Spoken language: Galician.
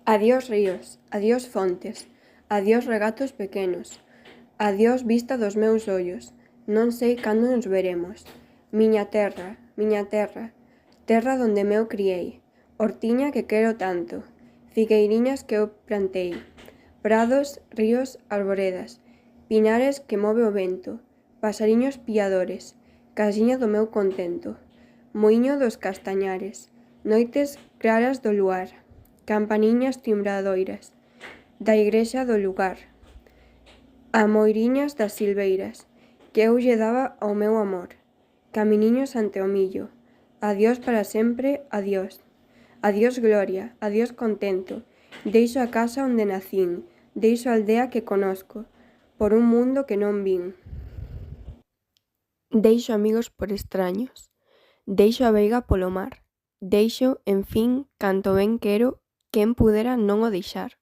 Adiós ríos, adiós fontes, adiós regatos pequenos, adiós vista dos meus ollos, non sei cando nos veremos. Miña terra, terra donde meu criei, hortiña que quero tanto, figueiriñas que eu plantei, prados, ríos, arboredas, pinares que move o vento, pasariños piadores, casiña do meu contento, muiño dos castañares, noites claras do luar, campaniñas timbradoiras, da igrexa do lugar, amoiriñas das silveiras, que eu lle daba ao meu amor, caminiños ante o millo, adiós para sempre, adiós. Adiós gloria, adiós contento, deixo a casa onde nacín, deixo a aldea que conosco, por un mundo que non vin. Deixo amigos por extraños, deixo a veiga polo mar, deixo, en fin, canto ben quero, quen pudera non o deixar.